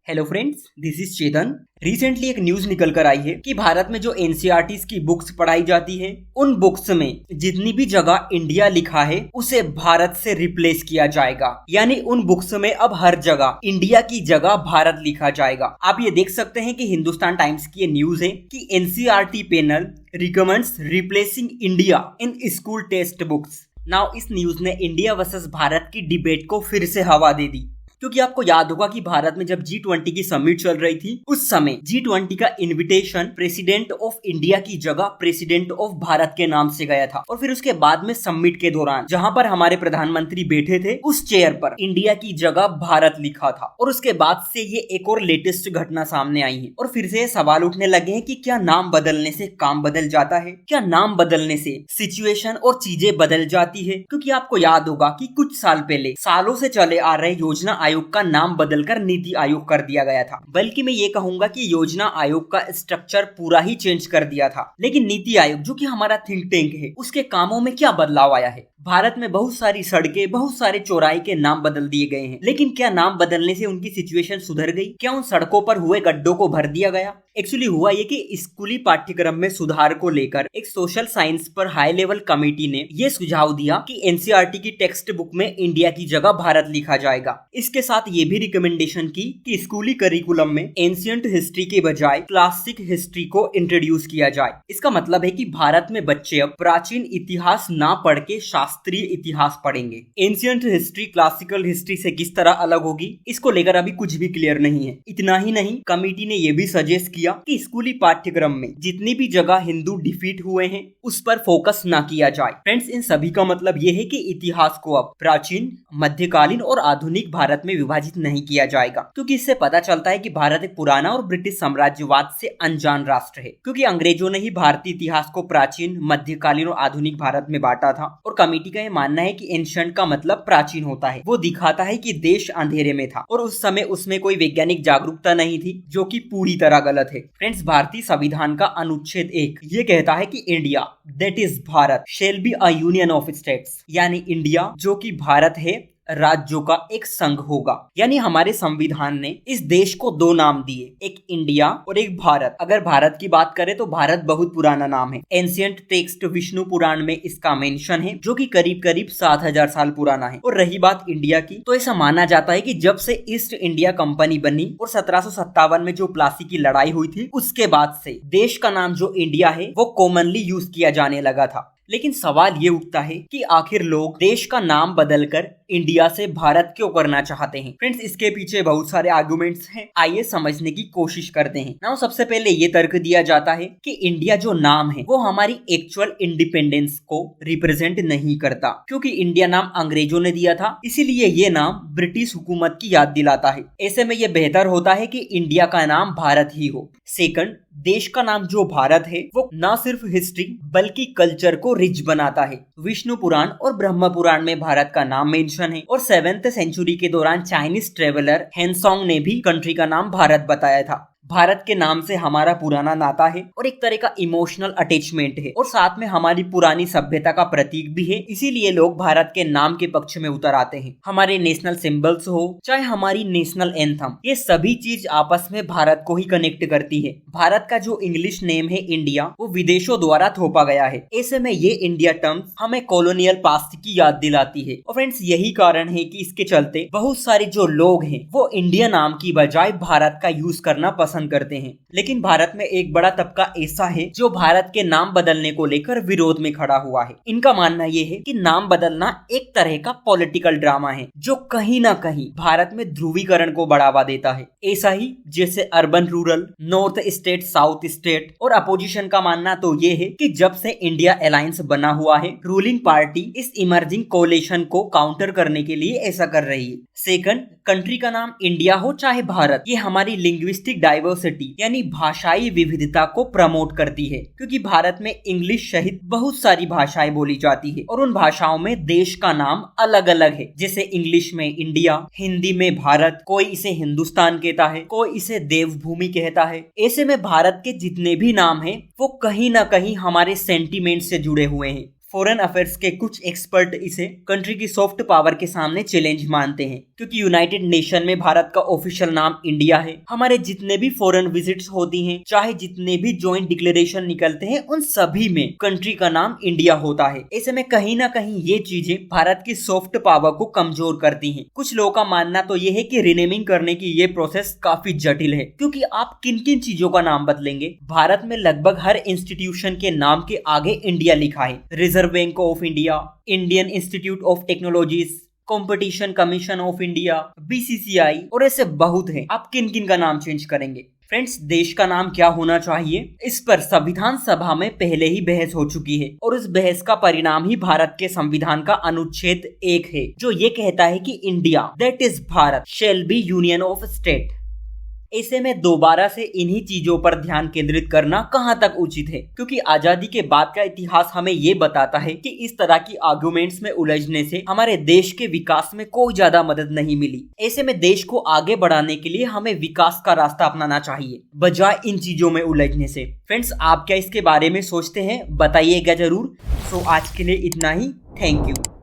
Hello friends, this is Chetan. Recently एक news निकल कर आई है कि भारत में जो एनसीईआरटी की बुक्स पढ़ाई जाती है उन बुक्स में जितनी भी जगह इंडिया लिखा है उसे भारत से रिप्लेस किया जाएगा। यानी उन बुक्स में अब हर जगह इंडिया की जगह भारत लिखा जाएगा। आप ये देख सकते हैं कि हिंदुस्तान टाइम्स की ये न्यूज है कि NCERT panel recommends replacing India in school text books. Now इस न्यूज ने इंडिया वर्सेस भारत की डिबेट को फिर से हवा दे दी, क्योंकि आपको याद होगा कि भारत में जब G20 की समिट चल रही थी उस समय G20 का इनविटेशन प्रेसिडेंट ऑफ इंडिया की जगह प्रेसिडेंट ऑफ भारत के नाम से गया था। और फिर उसके बाद में समिट के दौरान जहां पर हमारे प्रधानमंत्री बैठे थे उस चेयर पर इंडिया की जगह भारत लिखा था। और उसके बाद से ये एक और लेटेस्ट घटना सामने आई है और फिर से ये सवाल उठने लगे हैं कि क्या नाम बदलने से काम बदल जाता है, क्या नाम बदलने से सिचुएशन और चीजें बदल जाती है। क्योंकि आपको याद होगा कि कुछ साल पहले सालों से चले आ रहे योजना आयोग का नाम बदलकर नीति आयोग कर दिया गया था। बल्कि मैं ये कहूंगा कि योजना आयोग का स्ट्रक्चर पूरा ही चेंज कर दिया था। लेकिन नीति आयोग जो कि हमारा थिंक टैंक है उसके कामों में क्या बदलाव आया है। भारत में बहुत सारी सड़कें, बहुत सारे चौराहे के नाम बदल दिए गए हैं, लेकिन क्या नाम बदलने से उनकी सिचुएशन सुधर गई? क्या उन सड़कों पर हुए गड्ढों को भर दिया गया? एक्चुअली हुआ ये कि स्कूली पाठ्यक्रम में सुधार को लेकर एक सोशल साइंस पर हाई लेवल कमेटी ने ये सुझाव दिया कि एनसीईआरटी की टेक्स्ट बुक में इंडिया की जगह भारत लिखा जाएगा। इसके साथ ये भी रिकमेंडेशन की कि स्कूली करिकुलम में एंशिएंट हिस्ट्री के बजाय क्लासिक हिस्ट्री को इंट्रोड्यूस किया जाए। इसका मतलब है कि भारत में बच्चे अब प्राचीन इतिहास ना पढ़ के शास्त्रीय इतिहास पढ़ेंगे। एंशिएंट हिस्ट्री क्लासिकल हिस्ट्री से किस तरह अलग होगी, इसको लेकर अभी कुछ भी क्लियर नहीं है। इतना ही नहीं, कमेटी ने यह भी सजेस्ट किया कि स्कूली पाठ्यक्रम में जितनी भी जगह हिंदू डिफीट हुए हैं उस पर फोकस ना किया जाए। फ्रेंड्स, इन सभी का मतलब यह है कि इतिहास को अब प्राचीन, मध्यकालीन और आधुनिक भारत में विभाजित नहीं किया जाएगा, क्योंकि इससे पता चलता है कि भारत एक पुराना और ब्रिटिश साम्राज्यवाद से अनजान राष्ट्र है। क्योंकि अंग्रेजों ने ही भारतीय इतिहास को प्राचीन, मध्यकालीन और आधुनिक भारत में बांटा था। और कमेटी का यह मानना है कि एंशिएंट का मतलब प्राचीन होता है। वो दिखाता है कि देश अंधेरे में था और उस समय उसमें कोई वैज्ञानिक जागरूकता नहीं थी, जो कि पूरी तरह गलत है। फ्रेंड्स, भारतीय संविधान का अनुच्छेद 1 ये कहता है कि India that is Bharat shall be a union of states. यानी इंडिया जो कि भारत है राज्यों का एक संघ होगा। यानी हमारे संविधान ने इस देश को दो नाम दिए, एक इंडिया और एक भारत। अगर भारत की बात करें तो भारत बहुत पुराना नाम है। एंशिएंट टेक्स्ट विष्णु पुराण में इसका मेंशन है, जो कि करीब करीब 7000 साल पुराना है। और रही बात इंडिया की, तो ऐसा माना जाता है कि जब से ईस्ट इंडिया कंपनी बनी और 1757 में जो प्लासी की लड़ाई हुई थी उसके बाद से देश का नाम जो इंडिया है वो कॉमनली यूज किया जाने लगा था। लेकिन सवाल ये उठता है कि आखिर लोग देश का नाम बदलकर इंडिया से भारत क्यों करना चाहते हैं। फ्रेंड्स, इसके पीछे बहुत सारे आर्गुमेंट्स हैं, आइए समझने की कोशिश करते हैं। नाउ सबसे पहले ये तर्क दिया जाता है कि इंडिया जो नाम है वो हमारी एक्चुअल इंडिपेंडेंस को रिप्रेजेंट नहीं करता, क्योंकि इंडिया नाम अंग्रेजों ने दिया था, इसीलिए ये नाम ब्रिटिश हुकूमत की याद दिलाता है। ऐसे में ये बेहतर होता है कि इंडिया का नाम भारत ही हो। सेकंड, देश का नाम जो भारत है वो न सिर्फ हिस्ट्री बल्कि कल्चर को रिच बनाता है। विष्णु पुराण और ब्रह्म पुराण में भारत का नाम मेंशन है और 7th सेंचुरी के दौरान चाइनीज ट्रेवलर हेनसोंग ने भी कंट्री का नाम भारत बताया था। भारत के नाम से हमारा पुराना नाता है और एक तरह का इमोशनल अटैचमेंट है और साथ में हमारी पुरानी सभ्यता का प्रतीक भी है। इसीलिए लोग भारत के नाम के पक्ष में उतर आते हैं। हमारे नेशनल सिंबल्स हो चाहे हमारी नेशनल एंथम, ये सभी चीज आपस में भारत को ही कनेक्ट करती है। भारत का जो इंग्लिश नेम है इंडिया वो विदेशों द्वारा थोपा गया है। ऐसे में ये इंडिया टर्म हमें कॉलोनियल पास्ट की याद दिलाती है। और फ्रेंड्स, यही कारण है कि इसके चलते बहुत सारे जो लोग हैं वो इंडिया नाम की बजाय भारत का यूज करना पसंद करते हैं। लेकिन भारत में एक बड़ा तबका ऐसा है जो भारत के नाम बदलने को लेकर विरोध में खड़ा हुआ है। इनका मानना यह है कि नाम बदलना एक तरह का पॉलिटिकल ड्रामा है जो कहीं ना कहीं भारत में ध्रुवीकरण को बढ़ावा देता है। ऐसा ही जैसे urban rural, north state, south state. और अपोजिशन का मानना तो ये है कि जब से इंडिया अलायंस बना हुआ है रूलिंग पार्टी इस इमर्जिंग कोलिशन को काउंटर करने के लिए ऐसा कर रही है। सेकंड, कंट्री का नाम इंडिया हो चाहे भारत, ये हमारी लिंग्विस्टिक डाइवर्सिटी यानी भाषाई विविधता को प्रमोट करती है, क्योंकि भारत में इंग्लिश सहित बहुत सारी भाषाएं बोली जाती है और उन भाषाओं में देश का नाम अलग अलग है। जैसे इंग्लिश में इंडिया, हिंदी में भारत, कोई इसे हिंदुस्तान कहता है, कोई इसे देवभूमि कहता है। ऐसे में भारत के जितने भी नाम हैं वो कहीं ना कहीं हमारे सेंटीमेंट से जुड़े हुए हैं। फॉरेन अफेयर्स के कुछ एक्सपर्ट इसे कंट्री की सॉफ्ट पावर के सामने चैलेंज मानते हैं, क्योंकि यूनाइटेड नेशन में भारत का ऑफिशियल नाम इंडिया है। हमारे जितने भी फॉरेन विजिट्स होती हैं, चाहे जितने भी जॉइंट डिक्लेरेशन निकलते हैं, उन सभी में कंट्री का नाम इंडिया होता है। ऐसे में कहीं ना कहीं ये चीजें भारत की सॉफ्ट पावर को कमजोर करती हैं। कुछ लोगों का मानना तो ये है कि रिनेमिंग करने की ये प्रोसेस काफी जटिल है, क्योंकि आप किन किन चीजों का नाम बदलेंगे। भारत में लगभग हर इंस्टीट्यूशन के नाम के आगे इंडिया लिखा है। Reserve bank of India, Indian institute of technologies, competition commission of India, BCCI और ऐसे बहुत हैं। आप किन किन का नाम चेंज करेंगे? फ्रेंड्स, देश का नाम क्या होना चाहिए, इस पर संविधान सभा में पहले ही बहस हो चुकी है, और इस बहस का परिणाम ही भारत के संविधान का अनुच्छेद 1 है, जो ये कहता है कि India that is Bharat shall be union of state. ऐसे में दोबारा से इन्हीं चीजों पर ध्यान केंद्रित करना कहां तक उचित है, क्योंकि आजादी के बाद का इतिहास हमें ये बताता है कि इस तरह की आर्गुमेंट्स में उलझने से हमारे देश के विकास में कोई ज्यादा मदद नहीं मिली। ऐसे में देश को आगे बढ़ाने के लिए हमें विकास का रास्ता अपनाना चाहिए, बजाय इन चीजों में उलझने से। फ्रेंड्स, आप क्या इसके बारे में सोचते हैं? बताइएगा जरूर। सो आज के लिए इतना ही। Thank you.